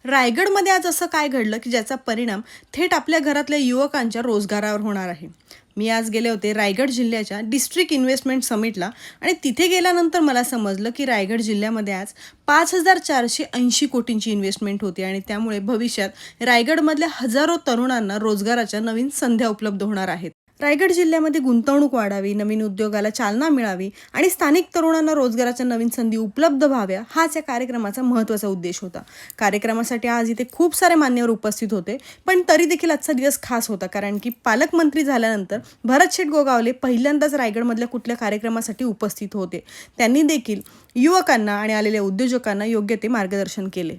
रायगडमध्ये आज असं काय घडलं की ज्याचा परिणाम थेट आपल्या घरातल्या युवकांच्या रोजगारावर होणार आहे. मी आज गेले होते रायगड जिल्ह्याच्या डिस्ट्रिक्ट इन्व्हेस्टमेंट समिटला आणि तिथे गेल्यानंतर मला समजलं की रायगड जिल्ह्यामध्ये आज 5,480 कोटींची इन्व्हेस्टमेंट होती आणि त्यामुळे भविष्यात रायगडमधल्या हजारो तरुणांना रोजगाराच्या नवीन संध्या उपलब्ध होणार आहेत. रायगड जिल्ह्यामध्ये गुंतवणूक वाढावी, नवीन उद्योगाला चालना मिळावी आणि स्थानिक तरुणांना रोजगाराच्या नवीन संधी उपलब्ध व्हाव्या हाच या कार्यक्रमाचा महत्त्वाचा उद्देश होता. कार्यक्रमासाठी आज इथे खूप सारे मान्यवर उपस्थित होते, पण तरी देखील आजचा दिवस खास होता कारण की पालकमंत्री झाल्यानंतर भरत शेठ गोगावले पहिल्यांदाच रायगडमधल्या कुठल्या कार्यक्रमासाठी उपस्थित होते. त्यांनी देखील युवकांना आणि आलेल्या उद्योजकांना योग्य ते मार्गदर्शन केले.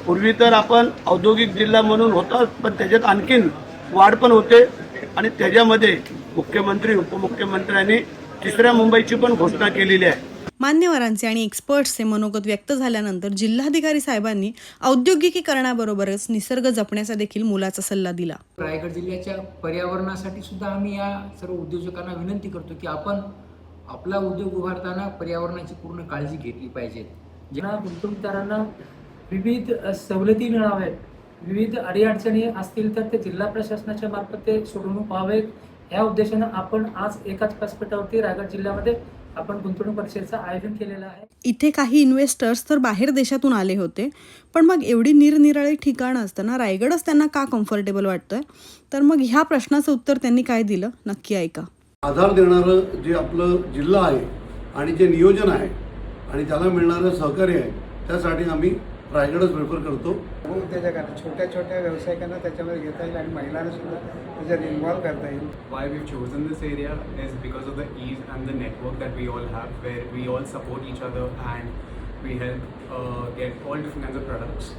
पूर्वी तर आपण औद्योगिक जिल्हा म्हणून होता, पण त्याच्यात आणखीन वाढ पण होते आणि त्याच्यामध्ये मुख्यमंत्री उपमुख्यमंत्र्यांनी तिसऱ्या मुंबईची पण घोषणा केलेली आहे. मान्यवरांचे आणि एक्सपर्ट्सचे मनोगत व्यक्त झाल्यानंतर जिल्हाधिकारी साहेबांनी औद्योगिकीकरणाबरोबरच निसर्ग जपण्याचा देखील मोलाचा सल्ला दिला. रायगड जिल्ह्याच्या पर्यावरणासाठी सुद्धा आम्ही या सर्व उद्योजकांना विनंती करतो की आपण आपला उद्योग उभारताना पर्यावरणाची पूर्ण काळजी घेतली पाहिजे. ज्यांना गुंतवणूकदारांना विविध सवलती मिळाव्यात, विविध अडीअडचणी असतील तर ते जिल्हा प्रशासनाच्या मार्फत ते सोडवणूक व्हावेत या उद्देशानं आपण आज एकाच व्यासपीठावरती रायगड जिल्ह्यामध्ये आपण गुंतवणूक परिषदेचं आयोजन केलेलं आहे. इथे काही इन्व्हेस्टर्स तर बाहेर देशातून आले होते, पण मग एवढी निरनिराळी ठिकाणं असताना रायगडच त्यांना का कम्फर्टेबल वाटतंय? तर मग ह्या प्रश्नाचं उत्तर त्यांनी काय दिलं नक्की ऐका. आधार देणारं जे आपलं जिल्हा आहे आणि जे नियोजन आहे आणि त्याला मिळणारं सहकार्य आहे त्यासाठी आम्ही रायगडच प्रेफर करतो. उद्योजकांना छोट्या छोट्या व्यावसायिकांना त्याच्यामध्ये घेता येईल आणि महिलांना सुद्धा त्याच्यात इन्व्हॉल्व करता येईल. Why we've chosen this area is because of the ease and the network that we all have, where we all support each other and we help get all different kinds of products.